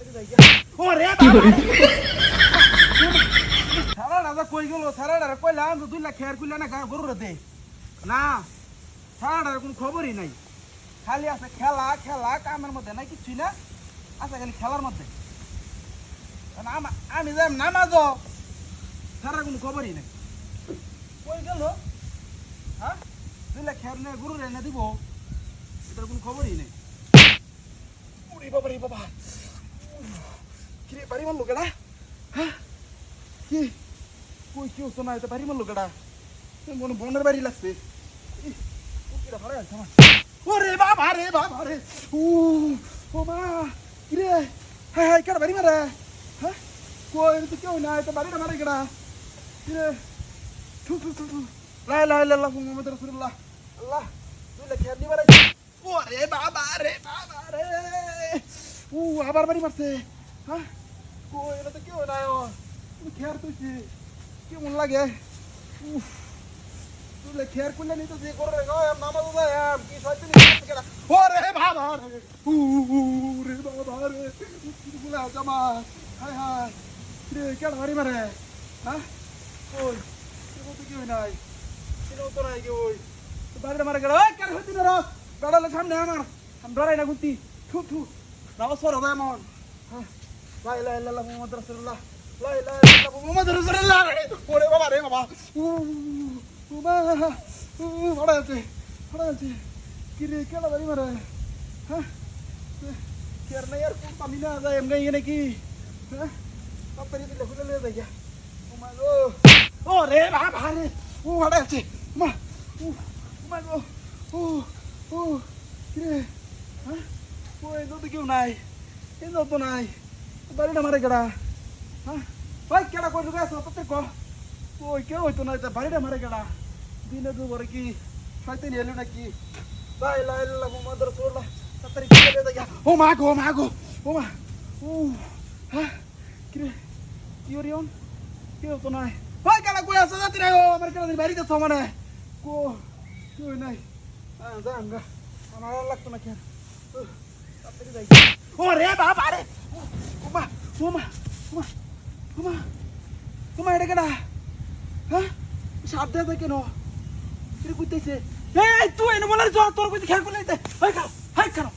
ওরে বাবা সারা রাজা কই গেল সারা রাজা কইলাম তো 2 লাখ খেয়ার কইলা না গরু রে না সারা রাজার কোনো খবরই নাই খালি আছে খেলা খেলা কামের মধ্যে নাই কিছুই না আছে খালি খেলার মধ্যে আমি যাই নামাজ সারা কোনো খবরই নাই কই গেল হ্যাঁ 2 লাখ খেয়ার গরু রে না দিব এটার কোনো খবরই নেই ওরে বাবা রে বাবা কিরে বাড়ি মারলো কেডা হ্যাঁ কি কই কি হতো না এটা বাড়ি মারলো কেডা মনে বনের বাড়ি লাগছে ওরে বাবা রে ও মা কিরে হ্যাঁ হ্যাঁ কেডা বাড়ি মারে হ্যাঁ কই তো কেউ না এটা বাড়িটা মারে কেডা কিরে থু থু থু থু লা ইলাহা ইল্লাল্লাহ মুহাম্মাদুর রাসূলুল্লাহ আল্লাহ তুই লেখা দি মারে ওরে বাবা রে আবার বাড়ি মারছে হ্যাঁ কই এটা তো কেউ নাই তুমি খেয়ার তুইছি কেমন লাগে তুই খেয়ার করলে নি তো যে করে নামাজ কি সাইতে ওরে বাবা রে বলে জামা হায় হায় রে কেডা বাড়ি মারে হ্যাঁ কই কেউ তো কেউ নাই কেউ তো নাই কেউ বাড়িটা মারে গেল ওই কেন হইতি না গাড়ালে সামনে আমার আমি ডরাই না গুতি থু থু নামাজ পড়ো দা এমন লা ইলাহা ইল্লাল্লাহ মুহাম্মাদুর রাসূলুল্লাহ লা ইলাহা ইল্লাল্লাহ মুহাম্মাদুর রাসূলুল্লাহ ওরে বাবা রে বাবা বড় আছে কি রে কেডা বাড়ি মারে হ্যাঁ কেয়ার না यार কোন পানি না যায় এমনি এনে কি হ্যাঁ তাড়াতাড়ি দিলে খুলে লয়ে যাই ও মা গো ও রে বাবা রে বড় আছে মা মা গো কি রে হ্যাঁ ওই তো কেউ নাই এই তো নাই বাড়িটা মারে কেডা হ্যাঁ ভাই কেডা কই লুকাছ তোতে কো ওই কেউ হইতো না এটা বাড়িটা মারে কেডা দিনে দুপুরে কি শয়তানি এলো নাকি লা ইলাহা ইল্লাল্লাহ মুহাম্মাদুর রাসূলুল্লাহ তাড়াতাড়ি চলে যা ও মা গো ও মা হ্যাঁ কি রে কি ওরিয়ন কেউ তো নাই ভাই কেডা কই আছে জাতি রে আমার কেডা বাড়িতে তো মানে কো কেউ নাই জাঙ্গা আমার লাগতো না কেন তাড়াতাড়ি যাই ওরে বাবা রে ওমা এটা কেডা হ্যাঁ সাপ দেয় কেন কিরে কইতেছে এই তুই এনে বলার তোর কইতে খেয়াল করলে হাই খাও